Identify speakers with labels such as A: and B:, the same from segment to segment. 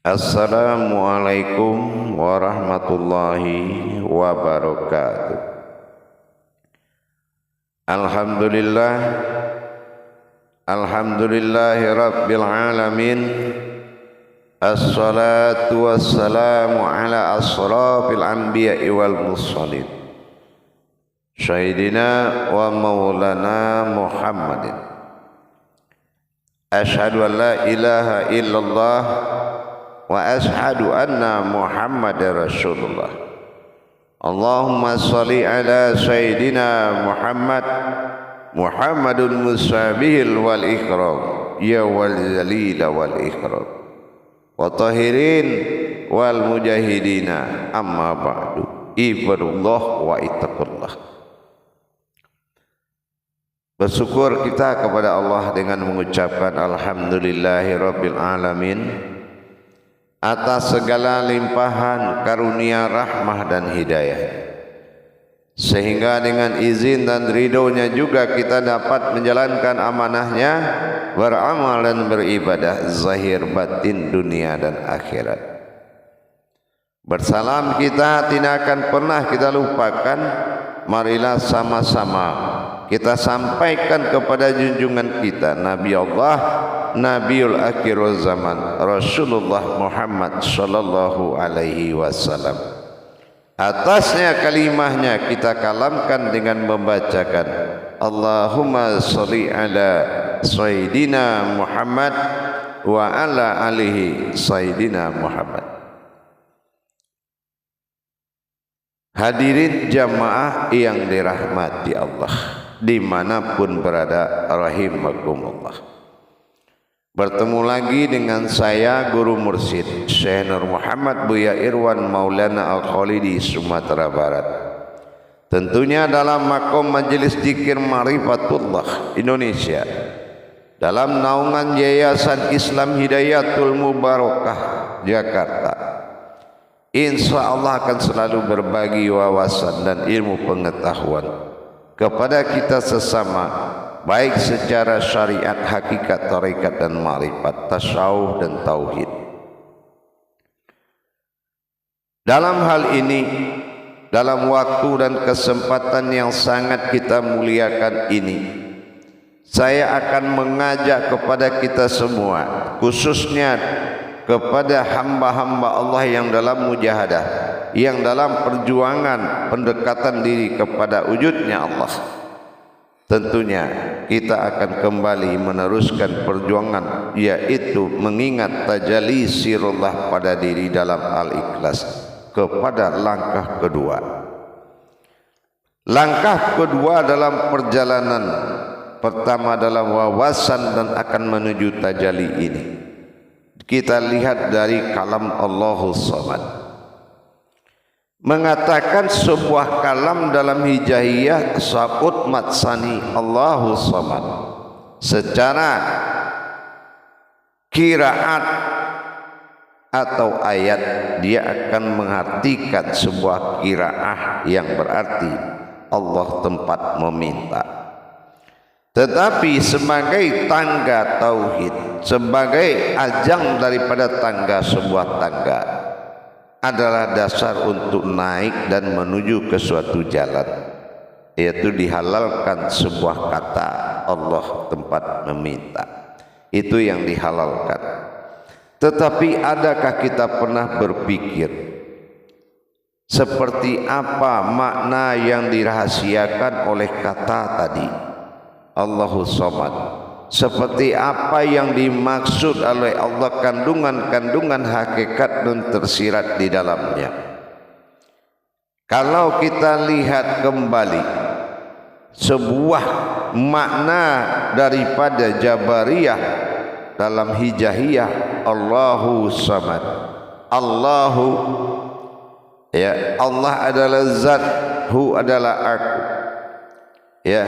A: Assalamualaikum warahmatullahi wabarakatuh. Alhamdulillah, alhamdulillahi rabbil alamin. Assalatu wassalamu ala asrafil anbiya'i wal mursalin, Sayyidina wa maulana Muhammadin. Ashhadu an la ilaha illallah wa ashhadu anna Muhammadar Rasulullah. Allahumma salli ala Sayyidina Muhammad, Muhammadun musabihil wal ikram, ya wal jalila wal ikram, wa tahirin wal mujahidina, amma ba'du. Ibadullah wa ittaqullah. Bersyukur kita kepada Allah dengan mengucapkan alhamdulillahi rabbil alamin atas segala limpahan karunia, rahmah dan hidayah, sehingga dengan izin dan ridhonya juga kita dapat menjalankan amanahnya, beramal dan beribadah zahir batin dunia dan akhirat. Bersalam kita tidak akan pernah kita lupakan. Marilah sama-sama kita sampaikan kepada junjungan kita Nabi Allah, Nabiul Akhirul Zaman, Rasulullah Muhammad sallallahu alaihi wasallam. Atasnya kalimahnya kita kalamkan dengan membacakan Allahumma sholli ala Sayyidina Muhammad wa ala alihi Sayyidina Muhammad. Hadirin jamaah yang dirahmati Allah dimanapun berada, rahimakumullah. Bertemu lagi dengan saya Guru Mursyid Syekh Nur Muhammad Buya Irwan Maulana Al-Khalidi, Sumatera Barat. Tentunya dalam makom Majelis Dzikir Ma'rifatullah Indonesia, dalam naungan Yayasan Islam Hidayatul Mubarakah Jakarta. Insya Allah akan selalu berbagi wawasan dan ilmu pengetahuan kepada kita sesama, baik secara syariat, hakikat, tarekat dan ma'rifat, tasawuf dan tauhid. Dalam hal ini, dalam waktu dan kesempatan yang sangat kita muliakan ini, saya akan mengajak kepada kita semua, khususnya kepada hamba-hamba Allah yang dalam mujahadah, yang dalam perjuangan pendekatan diri kepada wujudnya Allah. Tentunya kita akan kembali meneruskan perjuangan, yaitu mengingat tajalli sirullah pada diri dalam al-ikhlas kepada langkah kedua. Langkah kedua dalam perjalanan pertama dalam wawasan dan akan menuju tajalli ini, kita lihat dari kalam Allahus Samad. Mengatakan sebuah kalam dalam hijaiyah Sa'ud Matsani Allahus Samad, secara qiraat atau ayat dia akan mengartikan sebuah qiraah yang berarti Allah tempat meminta. Tetapi sebagai tangga tauhid, sebagai ajang daripada tangga sebuah tangga, adalah dasar untuk naik dan menuju ke suatu jalan, yaitu dihalalkan sebuah kata Allah tempat meminta. Itu yang dihalalkan. Tetapi adakah kita pernah berpikir seperti apa makna yang dirahasiakan oleh kata tadi Allahus Samad? Seperti apa yang dimaksud oleh Allah, kandungan-kandungan hakikat dan tersirat di dalamnya. Kalau kita lihat kembali sebuah makna daripada Jabariyah dalam hijahiyah Allahus Samad, Allahu, ya, Allah adalah zat, hu adalah aku. Ya,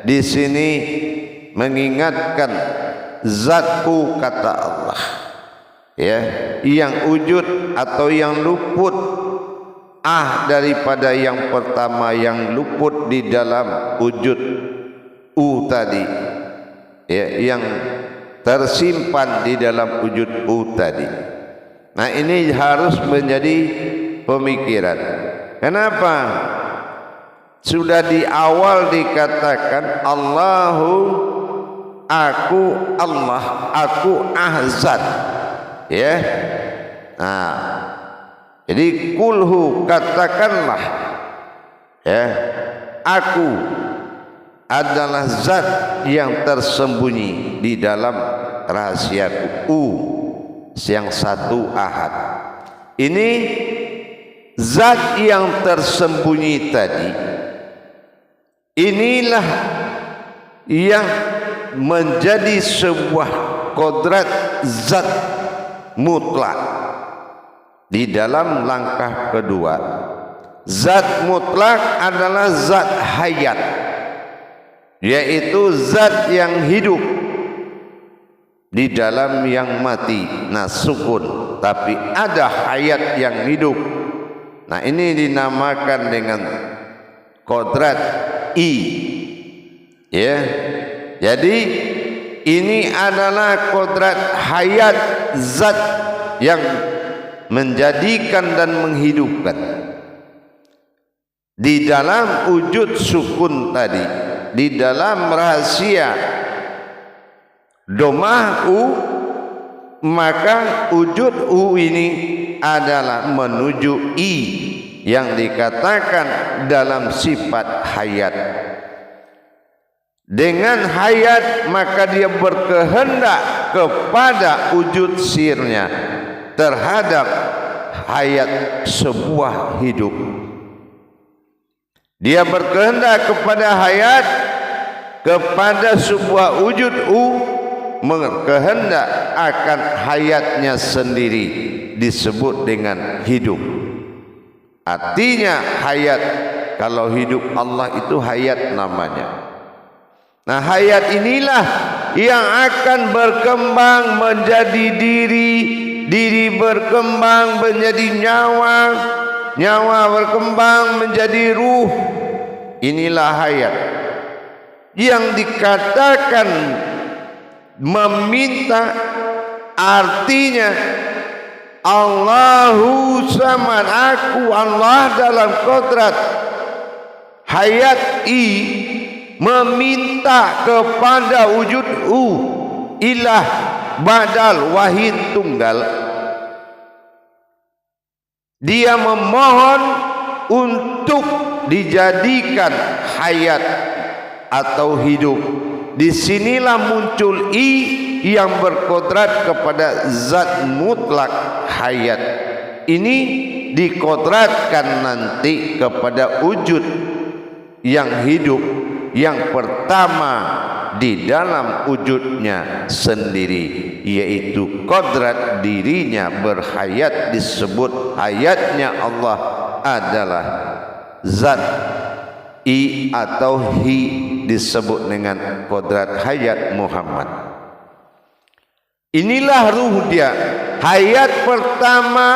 A: di sini mengingatkan zatku kata Allah, ya, yang wujud atau yang luput daripada yang pertama, yang luput di dalam wujud tadi, ya, yang tersimpan di dalam wujud tadi. Nah, ini harus menjadi pemikiran. Kenapa? Sudah di awal dikatakan Allahu, aku Allah, aku ahzat. Ya. Nah, jadi kulhu, katakanlah, ya, aku adalah zat yang tersembunyi di dalam rahasiaku. Yang satu ahad. Ini zat yang tersembunyi tadi, inilah yang menjadi sebuah kodrat zat mutlak. Di dalam langkah kedua, zat mutlak adalah zat hayat, yaitu zat yang hidup di dalam yang mati. Nah, sukun, tapi ada hayat yang hidup. Nah, ini dinamakan dengan kodrat I. Ya, jadi ini adalah kodrat hayat, zat yang menjadikan dan menghidupkan. Di dalam wujud sukun tadi, di dalam rahasia domah u, maka wujud u ini adalah menuju i yang dikatakan dalam sifat hayat. Dengan hayat maka dia berkehendak kepada wujud sirnya terhadap hayat sebuah hidup. Dia berkehendak kepada hayat, kepada sebuah wujud u, berkehendak akan hayatnya sendiri, disebut dengan hidup. Artinya hayat, kalau hidup Allah itu hayat namanya. Nah, hayat inilah yang akan berkembang menjadi diri, diri berkembang menjadi nyawa, nyawa berkembang menjadi ruh. Inilah hayat yang dikatakan meminta, artinya Allahu samad, aku Allah dalam kodrat hayat i, meminta kepada wujud u, ilah badal wahid tunggal. Dia memohon untuk dijadikan hayat atau hidup. Disinilah muncul i yang berkodrat kepada zat mutlak hayat. Ini dikodratkan nanti kepada wujud yang hidup yang pertama di dalam wujudnya sendiri, yaitu kodrat dirinya berhayat. Disebut hayatnya Allah adalah zat i atau hi, disebut dengan kodrat hayat Muhammad. Inilah ruh dia. Hayat pertama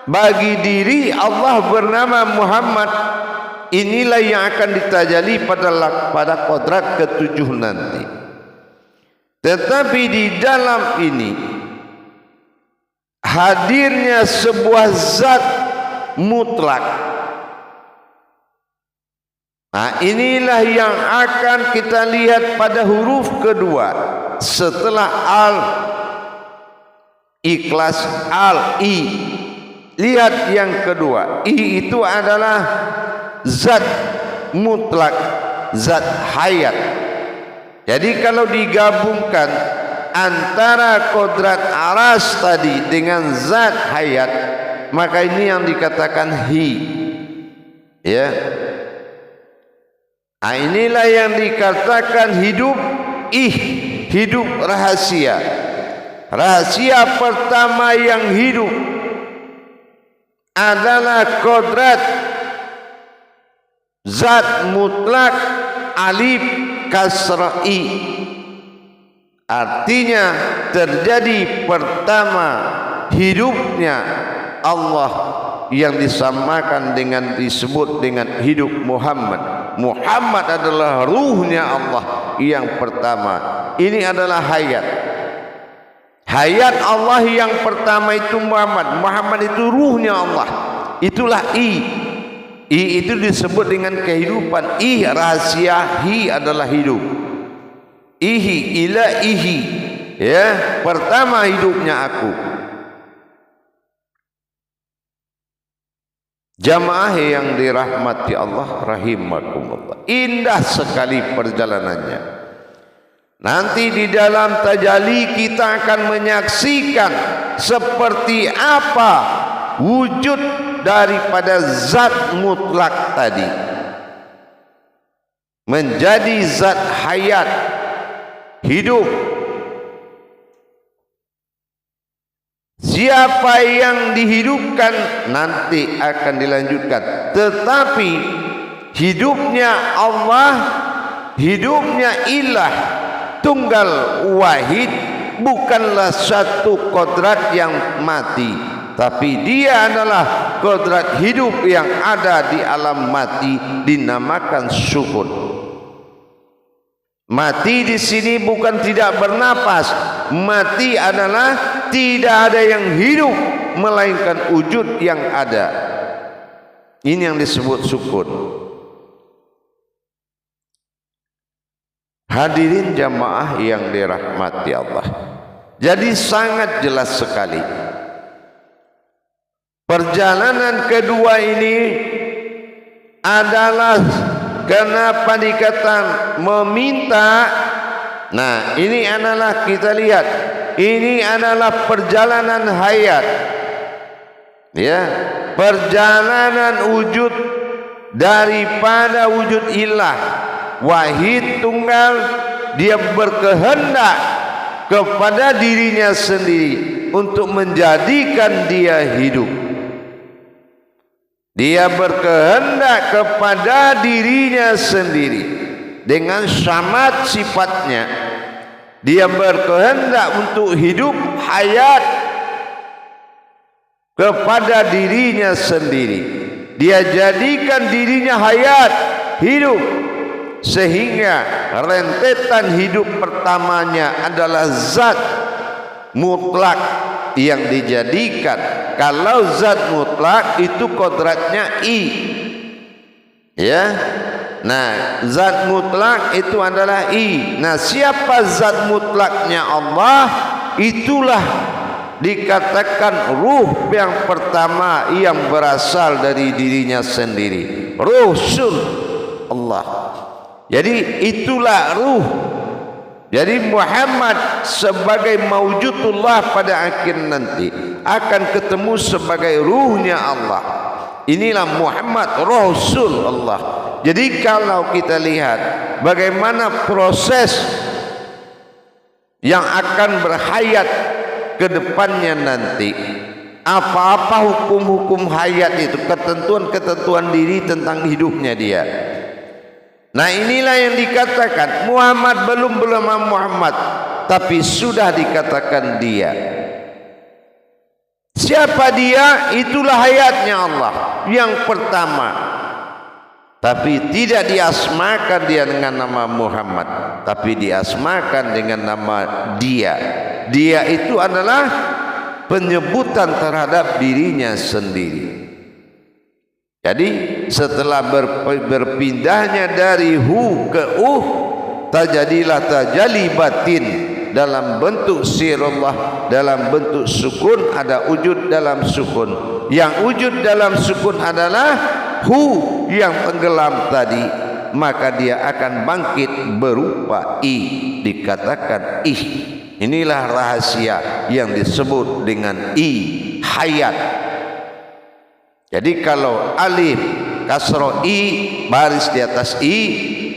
A: bagi diri Allah bernama Muhammad. Inilah yang akan ditajali pada kodrat ketujuh nanti. Tetapi di dalam ini hadirnya sebuah zat mutlak. Nah, inilah yang akan kita lihat pada huruf kedua setelah al, ikhlas, al, i. Lihat yang kedua, i itu adalah zat mutlak, zat hayat. Jadi kalau digabungkan antara kodrat aras tadi dengan zat hayat, maka ini yang dikatakan hi. Ya. Nah, inilah yang dikatakan hidup ih, hidup rahasia. Rahasia pertama yang hidup adalah kodrat zat mutlak alif kasra'i. Artinya terjadi pertama hidupnya Allah yang disamakan dengan, disebut dengan hidup Muhammad. Muhammad adalah ruhnya Allah yang pertama. Ini adalah hayat. Hayat Allah yang pertama itu Muhammad. Muhammad itu ruhnya Allah. Itulah I. I itu disebut dengan kehidupan. I rahasia, hi adalah hidup. Ihi ila ihi. Ya, pertama hidupnya aku. Jamaah yang dirahmati Allah rahimakumullah. Indah sekali perjalanannya. Nanti di dalam tajalli kita akan menyaksikan seperti apa wujud daripada zat mutlak tadi menjadi zat hayat, hidup. Siapa yang dihidupkan nanti akan dilanjutkan, tetapi hidupnya Allah, hidupnya ilah tunggal wahid, bukanlah satu kodrat yang mati, tapi dia adalah kodrat hidup yang ada di alam mati, dinamakan syuhud. Mati di sini bukan tidak bernapas. Mati adalah tidak ada yang hidup melainkan wujud yang ada. Ini yang disebut syuhud. Hadirin jamaah yang dirahmati Allah. Jadi sangat jelas sekali. Perjalanan kedua ini adalah kenapa dikatakan meminta. Nah, ini adalah kita lihat. Ini adalah perjalanan hayat. Ya, perjalanan wujud daripada wujud ilah. Wahid tunggal, dia berkehendak kepada dirinya sendiri untuk menjadikan dia hidup. Dia berkehendak kepada dirinya sendiri dengan syamat sifatnya. Dia berkehendak untuk hidup hayat kepada dirinya sendiri. Dia jadikan dirinya hayat, hidup. Sehingga rentetan hidup pertamanya adalah zat mutlak yang dijadikan. Kalau zat mutlak itu kodratnya I. Ya. Nah, zat mutlak itu adalah I. Nah, siapa zat mutlaknya Allah? Itulah dikatakan ruh yang pertama yang berasal dari dirinya sendiri. Ruh sul Allah. Jadi itulah ruh. Jadi Muhammad sebagai maujudullah pada akhir nanti akan ketemu sebagai ruhnya Allah. Inilah Muhammad Rasul Allah. Jadi kalau kita lihat bagaimana proses yang akan berhayat ke depannya nanti, apa-apa hukum-hukum hayat itu, ketentuan-ketentuan diri tentang hidupnya dia. Nah, inilah yang dikatakan Muhammad belum Muhammad, tapi sudah dikatakan dia. Siapa dia? Itulah hayatnya Allah yang pertama. Tapi tidak diasmakan dia dengan nama Muhammad, tapi diasmakan dengan nama dia. Dia itu adalah penyebutan terhadap dirinya sendiri. Jadi setelah berpindahnya dari hu ke terjadilah tajalli batin dalam bentuk sirullah, dalam bentuk sukun. Ada wujud dalam sukun. Yang wujud dalam sukun adalah hu yang tenggelam tadi, maka dia akan bangkit berupa I, dikatakan ih. Inilah rahasia yang disebut dengan I, hayat. Jadi kalau alif kasroh I baris di atas I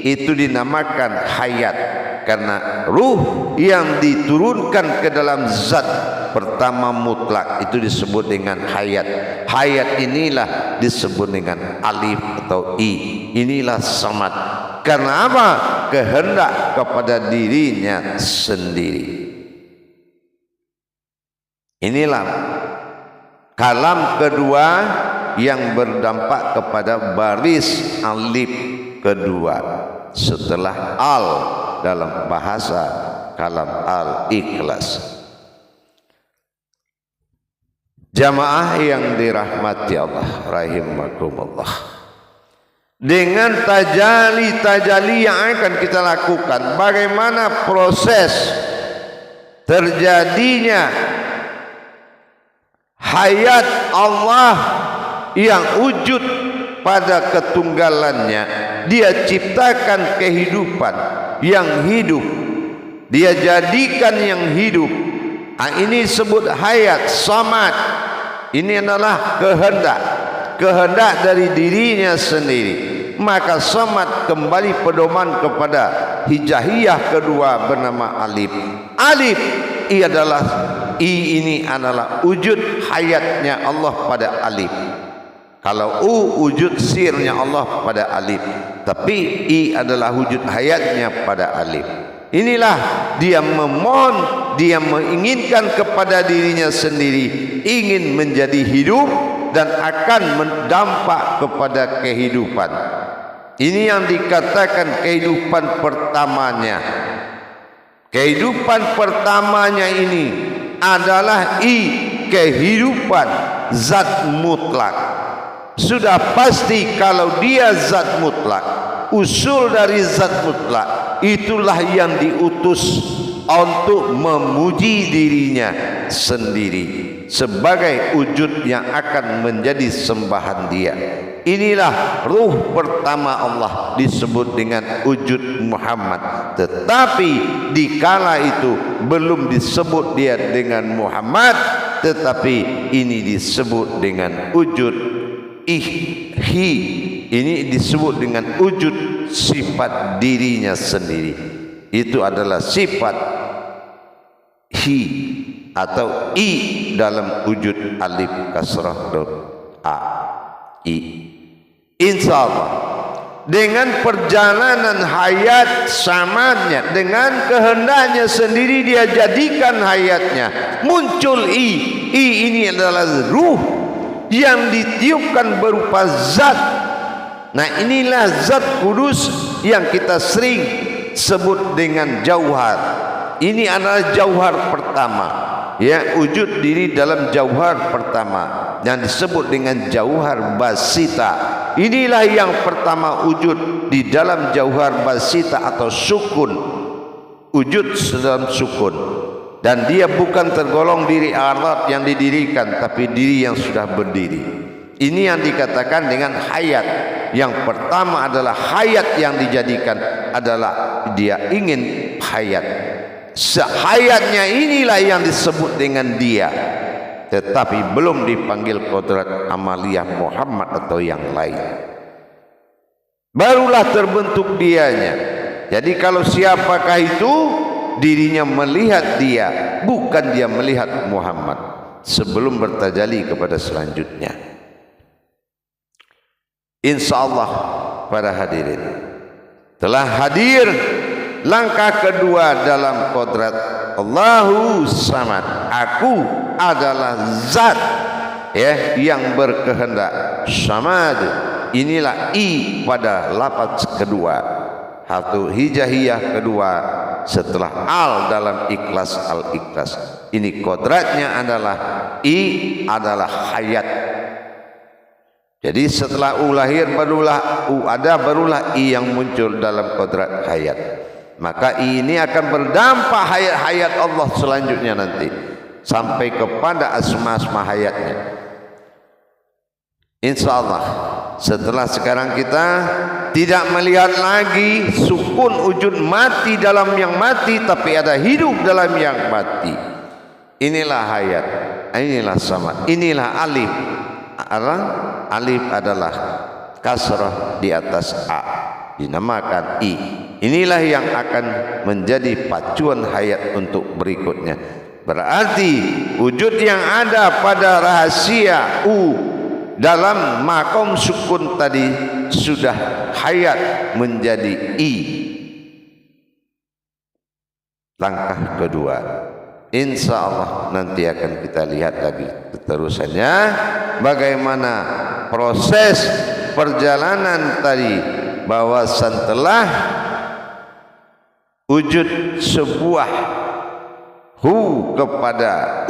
A: itu dinamakan hayat, karena ruh yang diturunkan ke dalam zat pertama mutlak itu disebut dengan hayat. Hayat inilah disebut dengan alif atau I. Inilah samad. Karena apa? Kehendak kepada dirinya sendiri. Inilah kalam kedua yang berdampak kepada baris alif kedua setelah al dalam bahasa kalam al-ikhlas. Jamaah yang dirahmati Allah rahimakumullah, dengan tajali yang akan kita lakukan, bagaimana proses terjadinya hayat Allah yang wujud pada ketunggalannya. Dia ciptakan kehidupan yang hidup, dia jadikan yang hidup. Ini disebut hayat samad. Ini adalah kehendak dari dirinya sendiri. Maka samad kembali pedoman kepada hijaiyah kedua bernama alif. Alif ini adalah wujud hayatnya Allah pada alif. Kalau wujud sirnya Allah pada alif, tapi I adalah wujud hayatnya pada alif. Inilah dia memohon, dia menginginkan kepada dirinya sendiri, ingin menjadi hidup dan akan mendampak kepada kehidupan. Ini yang dikatakan kehidupan pertamanya. Kehidupan pertamanya ini adalah kehidupan zat mutlak. Sudah pasti kalau dia zat mutlak, usul dari zat mutlak, itulah yang diutus untuk memuji dirinya sendiri sebagai wujud yang akan menjadi sembahan dia. Inilah ruh pertama Allah, disebut dengan wujud Muhammad. Tetapi dikala itu belum disebut dia dengan Muhammad, tetapi ini disebut dengan wujud ini disebut dengan wujud sifat dirinya sendiri. Itu adalah sifat hi atau i dalam wujud alif kasrah dot a i. Insyaallah dengan perjalanan hayat samadnya, dengan kehendaknya sendiri dia jadikan hayatnya, muncul ini adalah ruh yang ditiupkan berupa zat. Nah, inilah zat kudus yang kita sering sebut dengan jauhar. Ini adalah jauhar pertama, ya, wujud diri dalam jauhar pertama yang disebut dengan jauhar basita. Inilah yang pertama wujud di dalam jauhar basita atau sukun, wujud dalam sukun. Dan dia bukan tergolong diri alat yang didirikan, tapi diri yang sudah berdiri. Ini yang dikatakan dengan hayat. Yang pertama adalah hayat yang dijadikan adalah dia ingin hayat. Sehayatnya inilah yang disebut dengan dia, tetapi belum dipanggil kodrat amaliyah Muhammad atau yang lain. Barulah terbentuk dianya. Jadi kalau siapakah itu? Dirinya melihat dia, bukan dia melihat Muhammad sebelum bertajali kepada selanjutnya. Insyaallah para hadirin, telah hadir langkah kedua dalam kodrat Allahu Samad. Aku adalah zat, ya, yang berkehendak. Samad, inilah i pada lafaz kedua, satu hijaiyah kedua setelah al dalam ikhlas al-ikhlas. Ini kodratnya adalah i adalah hayat. Jadi setelah u lahir barulah u ada, barulah i yang muncul dalam kodrat hayat. Maka i ini akan berdampak hayat-hayat Allah selanjutnya nanti sampai kepada asma-asma hayatnya. Insyaallah setelah sekarang kita tidak melihat lagi sukun wujud mati dalam yang mati, tapi ada hidup dalam yang mati. Inilah hayat, inilah sama, inilah alif. Alif adalah kasrah di atas a, dinamakan i. Inilah yang akan menjadi pacuan hayat untuk berikutnya. Berarti wujud yang ada pada rahasia dalam makom sukun tadi sudah hayat menjadi i. Langkah kedua, insya Allah nanti akan kita lihat lagi keterusannya, bagaimana proses perjalanan tadi, bahwa setelah wujud sebuah hu kepada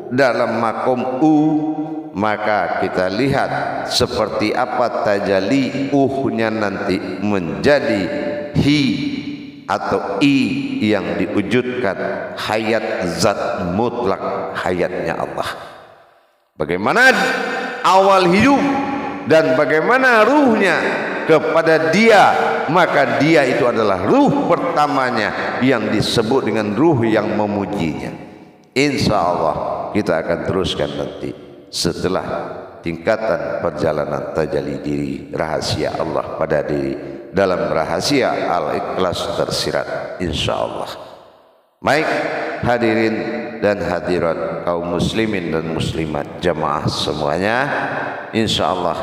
A: dalam makom u, maka kita lihat seperti apa tajalli nya nanti menjadi hi atau i yang diwujudkan hayat zat mutlak, hayatnya Allah. Bagaimana awal hidup dan bagaimana ruhnya kepada dia, maka dia itu adalah ruh pertamanya yang disebut dengan ruh yang memujinya. Insya Allah kita akan teruskan nanti setelah tingkatan perjalanan tajalli diri rahasia Allah pada diri dalam rahasia Al-Ikhlas tersirat, insya Allah. Baik hadirin dan hadirat kaum muslimin dan muslimat jamaah semuanya, insya Allah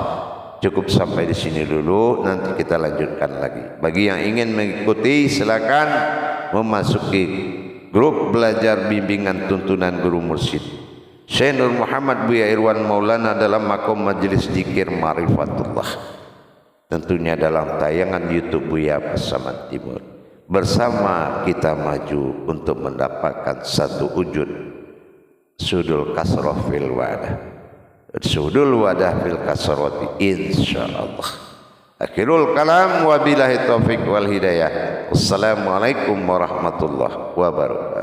A: cukup sampai di sini dulu, nanti kita lanjutkan lagi. Bagi yang ingin mengikuti silakan memasuki grup belajar bimbingan tuntunan Guru Mursyid Syekh Nur Muhammad Buya Irwan Maulana dalam makom majelis zikir Ma'rifatullah, tentunya dalam tayangan YouTube Buya Pasaman Timur. Bersama kita maju untuk mendapatkan satu wujud sudul kasroh fil wadah, sudul wadah fil kasroti, insyaallah. Akhirul kalam, wabillahi taufik wal hidayah. Wassalamualaikum warahmatullahi wabarakatuh.